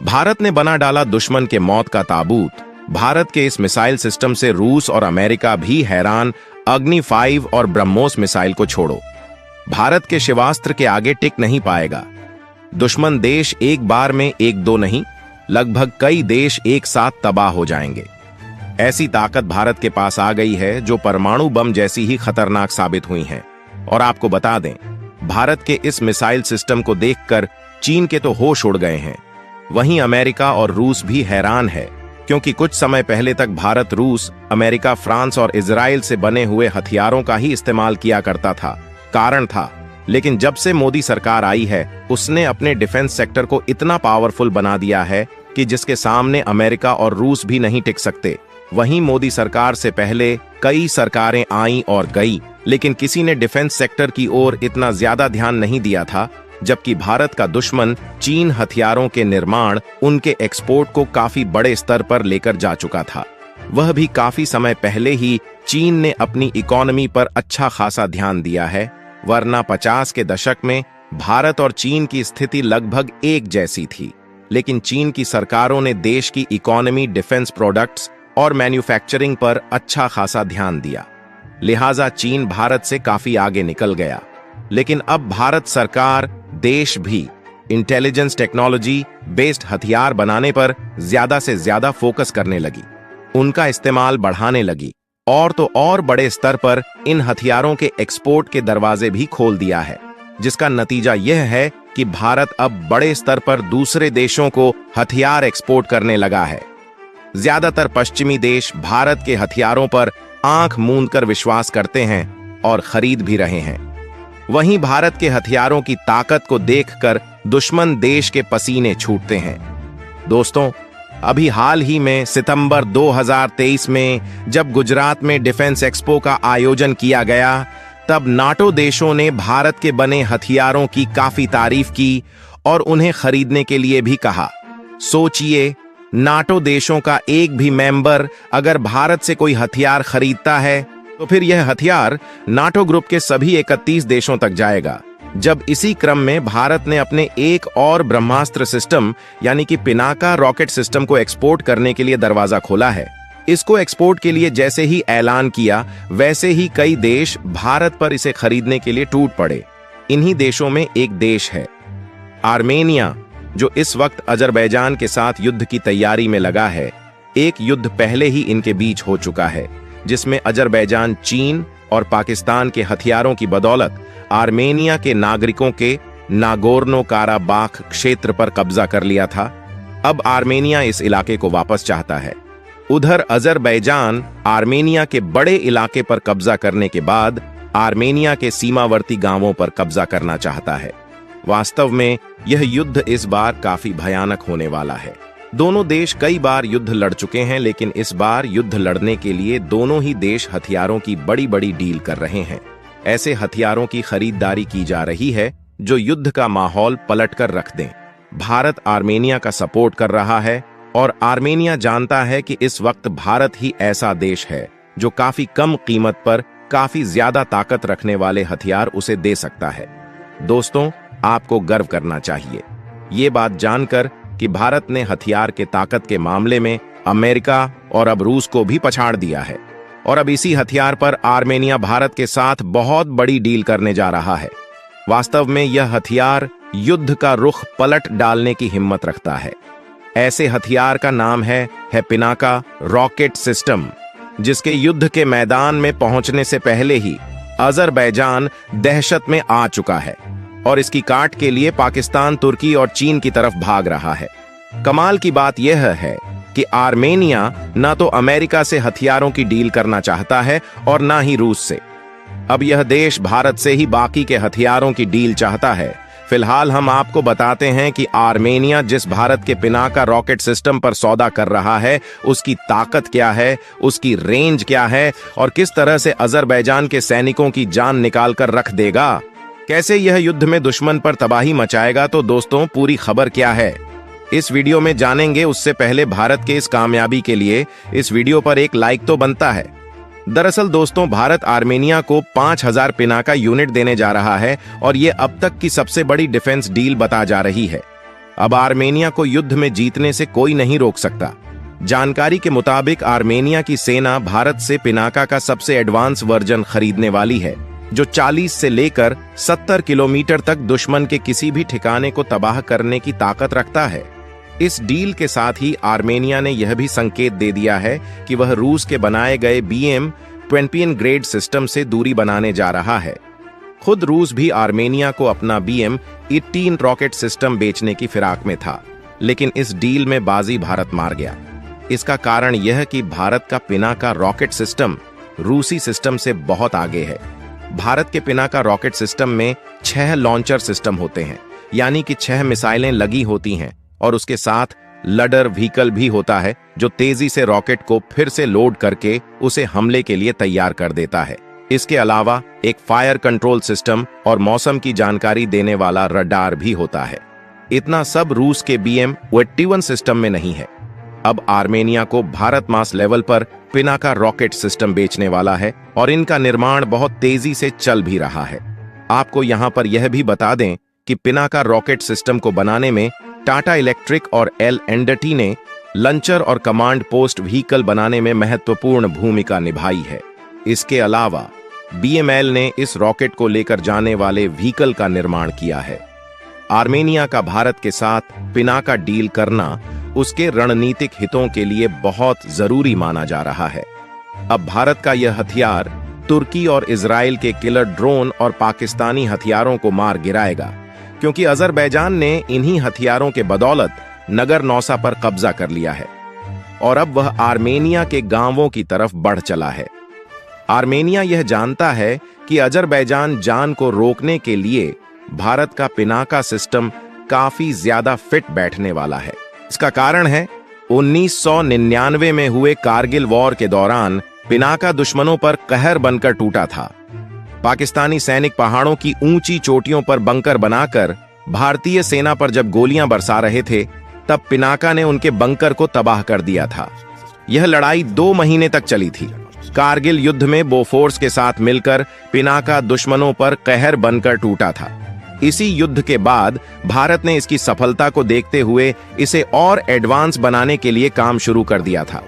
भारत ने बना डाला दुश्मन के मौत का ताबूत। भारत के इस मिसाइल सिस्टम से रूस और अमेरिका भी हैरान। अग्नि 5 और ब्रह्मोस मिसाइल को छोड़ो, भारत के शिवास्त्र के आगे टिक नहीं पाएगा। दुश्मन देश एक बार में एक दो नहीं, लगभग कई देश एक साथ तबाह हो जाएंगे। ऐसी ताकत भारत के पास आ गई है जो परमाणु बम जैसी ही खतरनाक साबित हुई हैं। और आपको बता दें, भारत के इस मिसाइल सिस्टम को देखकर चीन के तो होश उड़ गए हैं। वहीं अमेरिका और रूस भी हैरान है, क्योंकि कुछ समय पहले तक भारत रूस, अमेरिका, फ्रांस और इजराइल से बने हुए हथियारों का ही इस्तेमाल किया करता था। कारण था, लेकिन जब से मोदी सरकार आई है, उसने अपने डिफेंस सेक्टर को इतना पावरफुल बना दिया है कि जिसके सामने अमेरिका और रूस भी नहीं टिक सकते। वहीं मोदी सरकार से पहले कई सरकारें आईं और गई, लेकिन किसी ने डिफेंस सेक्टर की ओर इतना ज्यादा ध्यान नहीं दिया था। जबकि भारत का दुश्मन चीन हथियारों के निर्माण, उनके एक्सपोर्ट को काफी बड़े स्तर पर लेकर जा चुका था। वह भी काफी समय पहले ही चीन ने अपनी इकोनॉमी पर अच्छा खासा ध्यान दिया है, वरना 50 के दशक में भारत और चीन की स्थिति लगभग एक जैसी थी। लेकिन चीन की सरकारों ने देश की इकोनॉमी, डिफेंस प्रोडक्ट्स और मैन्युफैक्चरिंग पर अच्छा खासा ध्यान दिया, लिहाजा चीन भारत से काफी आगे निकल गया। लेकिन अब भारत सरकार, देश भी इंटेलिजेंस टेक्नोलॉजी बेस्ड हथियार बनाने पर ज्यादा से ज्यादा फोकस करने लगी, उनका इस्तेमाल बढ़ाने लगी और तो और बड़े स्तर पर इन हथियारों के एक्सपोर्ट के दरवाजे भी खोल दिया है। जिसका नतीजा यह है कि भारत अब बड़े स्तर पर दूसरे देशों को हथियार एक्सपोर्ट करने लगा है। ज्यादातर पश्चिमी देश भारत के हथियारों पर आंख मूंदकर विश्वास करते हैं और खरीद भी रहे हैं। वहीं भारत के हथियारों की ताकत को देखकर दुश्मन देश के पसीने छूटते हैं। दोस्तों, अभी हाल ही में सितंबर 2023 में जब गुजरात में डिफेंस एक्सपो का आयोजन किया गया, तब नाटो देशों ने भारत के बने हथियारों की काफी तारीफ की और उन्हें खरीदने के लिए भी कहा। सोचिए, नाटो देशों का एक भी मेंबर अगर भारत से कोई हथियार खरीदता है तो फिर यह हथियार नाटो ग्रुप के सभी 31 देशों तक जाएगा। जब इसी क्रम में भारत ने अपने एक और ब्रह्मास्त्र सिस्टम यानी कि पिनाका रॉकेट सिस्टम को एक्सपोर्ट करने के लिए दरवाजा खोला है। इसको एक्सपोर्ट के लिए जैसे ही ऐलान किया, वैसे ही कई देश भारत पर इसे खरीदने के लिए टूट पड़े। इन्हीं देशों में एक देश है आर्मेनिया, जो इस वक्त अजरबैजान के साथ युद्ध की तैयारी में लगा है। एक युद्ध पहले ही इनके बीच हो चुका है, जिसमें अजरबैजान चीन और पाकिस्तान के हथियारों की बदौलत आर्मेनिया के नागरिकों के नागोर्नो काराबाख क्षेत्र पर कब्जा कर लिया था। अब आर्मेनिया इस इलाके को वापस चाहता है। उधर अजरबैजान आर्मेनिया के बड़े इलाके पर कब्जा करने के बाद आर्मेनिया के सीमावर्ती गांवों पर कब्जा करना चाहता है। वास्तव में यह युद्ध इस बार काफी भयानक होने वाला है। दोनों देश कई बार युद्ध लड़ चुके हैं, लेकिन इस बार युद्ध लड़ने के लिए दोनों ही देश हथियारों की बड़ी बड़ी डील कर रहे हैं। ऐसे हथियारों की खरीदारी की जा रही है जो युद्ध का माहौल पलट कर रख दें। भारत आर्मेनिया का सपोर्ट कर रहा है और आर्मेनिया जानता है कि इस वक्त भारत ही ऐसा देश है जो काफी कम कीमत पर काफी ज्यादा ताकत रखने वाले हथियार उसे दे सकता है। दोस्तों, आपको गर्व करना चाहिए ये बात जानकर कि भारत ने हथियार के ताकत के मामले में अमेरिका और अब रूस को भी पछाड़ दिया है और अब इसी हथियार पर आर्मेनिया भारत के साथ बहुत बड़ी डील करने जा रहा है। वास्तव में यह हथियार युद्ध का रुख पलट डालने की हिम्मत रखता है। ऐसे हथियार का नाम है पिनाका रॉकेट सिस्टम, जिसके युद्ध के मैदान में पहुंचने से पहले ही अजरबैजान दहशत में आ चुका है और इसकी काट के लिए पाकिस्तान, तुर्की और चीन की तरफ भाग रहा है। कमाल की बात यह है कि आर्मेनिया ना तो अमेरिका से हथियारों की डील करना चाहता है और ना ही रूस से। अब यह देश भारत से ही बाकी के हथियारों की डील चाहता है। फिलहाल हम आपको बताते हैं कि आर्मेनिया जिस भारत के पिनाका रॉकेट सिस्टम पर सौदा कर रहा है, उसकी ताकत क्या है, उसकी रेंज क्या है और किस तरह से अजरबैजान के सैनिकों की जान निकाल कर रख देगा। कैसे यह युद्ध में दुश्मन पर तबाही मचाएगा। तो दोस्तों, पूरी खबर क्या है इस वीडियो में जानेंगे। उससे पहले भारत के इस कामयाबी के लिए इस वीडियो पर एक लाइक तो बनता है। दरअसल दोस्तों, भारत आर्मेनिया को 5000 पिनाका यूनिट देने जा रहा है और यह अब तक की सबसे बड़ी डिफेंस डील बता जा रही है। अब आर्मेनिया को युद्ध में जीतने से कोई नहीं रोक सकता। जानकारी के मुताबिक आर्मेनिया की सेना भारत से पिनाका का सबसे एडवांस वर्जन खरीदने वाली है, जो 40 से लेकर 70 किलोमीटर तक दुश्मन के किसी भी ठिकाने को तबाह करने की ताकत रखता है। इस डील के साथ ही आर्मेनिया ने यह भी संकेत दे दिया है कि वह रूस के बनाए गए BM चैंपियन ग्रेड सिस्टम से दूरी बनाने जा रहा है। खुद रूस भी आर्मेनिया को अपना BM-18 रॉकेट सिस्टम बेचने की फिराक में था, लेकिन इस डील में बाजी भारत मार गया। इसका कारण यह कि भारत का पिनाका रॉकेट सिस्टम रूसी सिस्टम से बहुत आगे है। भारत के पिनाका रॉकेट सिस्टम में 6 लॉन्चर सिस्टम होते हैं, यानी कि 6 मिसाइलें लगी होती हैं और उसके साथ लडर व्हीकल भी होता है, जो तेजी से रॉकेट को फिर से लोड करके उसे हमले के लिए तैयार कर देता है। इसके अलावा एक फायर कंट्रोल सिस्टम और मौसम की जानकारी देने वाला रडार भी होता है। इतना सब रूस के BM-21 सिस्टम में नहीं है। अब आर्मेनिया को भारत मास लेवल पर पिनाका रॉकेट सिस्टम बेचने वाला है और इनका निर्माण बहुत तेजी से चल भी रहा है। आपको यहां पर यह भी बता दें कि पिनाका रॉकेट सिस्टम को बनाने में टाटा इलेक्ट्रिक और L&T ने लंचर और कमांड पोस्ट व्हीकल बनाने में महत्वपूर्ण भूमिका निभाई है। इसके अलावा BML ने इस रॉकेट को लेकर जाने वाले व्हीकल का निर्माण किया है। आर्मेनिया का भारत के साथ पिनाका डील करना उसके रणनीतिक हितों के लिए बहुत जरूरी माना जा रहा है। अब भारत का यह हथियार तुर्की और इजराइल के किलर ड्रोन और पाकिस्तानी हथियारों को मार गिराएगा, क्योंकि अजरबैजान ने इन्हीं हथियारों के बदौलत नगर नौसा पर कब्जा कर लिया है और अब वह आर्मेनिया के गांवों की तरफ बढ़ चला है। आर्मेनिया यह जानता है कि अजरबैजान जान को रोकने के लिए भारत का पिनाका सिस्टम काफी ज्यादा फिट बैठने वाला है। इसका कारण है 1999 में हुए कारगिल वॉर के दौरान पिनाका दुश्मनों पर कहर बनकर टूटा था। पाकिस्तानी सैनिक पहाड़ों की ऊंची चोटियों पर बंकर बनाकर भारतीय सेना पर जब गोलियां बरसा रहे थे, तब पिनाका ने उनके बंकर को तबाह कर दिया था। यह लड़ाई 2 महीने तक चली थी। कारगिल युद्ध में बोफोर्स के साथ मिलकर पिनाका दुश्मनों पर कहर बनकर टूटा था। इसी युद्ध के बाद भारत ने इसकी सफलता को देखते हुए इसे और एडवांस बनाने के लिए काम शुरू कर दिया था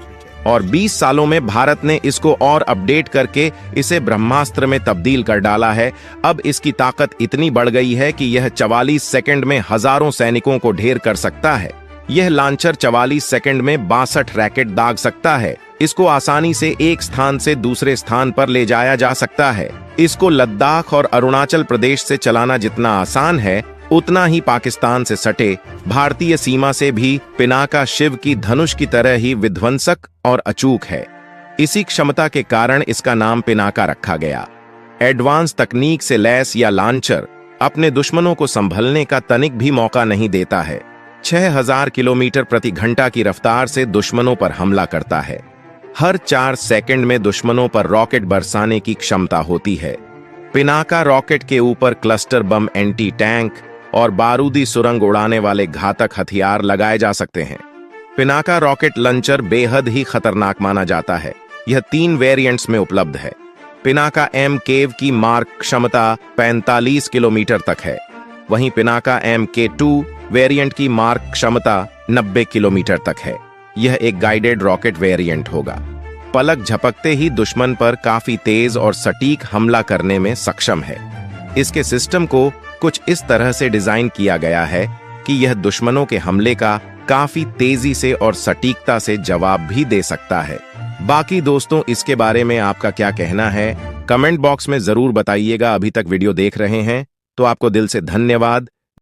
और 20 सालों में भारत ने इसको और अपडेट करके इसे ब्रह्मास्त्र में तब्दील कर डाला है। अब इसकी ताकत इतनी बढ़ गई है कि यह 44 सेकंड में हजारों सैनिकों को ढेर कर सकता है। यह लॉन्चर 44 सेकंड में 62 रैकेट दाग सकता है। इसको आसानी से एक स्थान से दूसरे स्थान पर ले जाया जा सकता है। इसको लद्दाख और अरुणाचल प्रदेश से चलाना जितना आसान है, उतना ही पाकिस्तान से सटे भारतीय सीमा से भी पिनाका शिव की धनुष की तरह ही विध्वंसक और अचूक है। इसी क्षमता के कारण इसका नाम पिनाका रखा गया। एडवांस तकनीक से लैस या लॉन्चर अपने दुश्मनों को संभलने का तनिक भी मौका नहीं देता है। 6000 किलोमीटर प्रति घंटा की रफ्तार से दुश्मनों पर हमला करता है। हर 4 सेकंड में दुश्मनों पर रॉकेट बरसाने की क्षमता होती है। पिनाका रॉकेट के ऊपर क्लस्टर बम, एंटी टैंक और बारूदी सुरंग उड़ाने वाले घातक हथियार लगाए जा सकते हैं। पिनाका रॉकेट लंचर बेहद ही खतरनाक माना जाता है। यह 3 वेरिएंट्स में उपलब्ध है। पिनाका M केव की मार्क क्षमता 45 किलोमीटर तक है, वहीं पिनाका MK2 वेरिएंट की मार्क क्षमता 90 किलोमीटर तक है। यह एक गाइडेड रॉकेट वेरिएंट होगा। पलक झपकते ही दुश्मन पर काफी तेज और सटीक हमला करने में सक्षम है। इसके सिस्टम को कुछ इस तरह से डिजाइन किया गया है कि यह दुश्मनों के हमले का काफी तेजी से और सटीकता से जवाब भी दे सकता है। बाकी दोस्तों, इसके बारे में आपका क्या कहना है, कमेंट बॉक्स में जरूर बताइएगा। अभी तक वीडियो देख रहे हैं तो आपको दिल से धन्यवाद।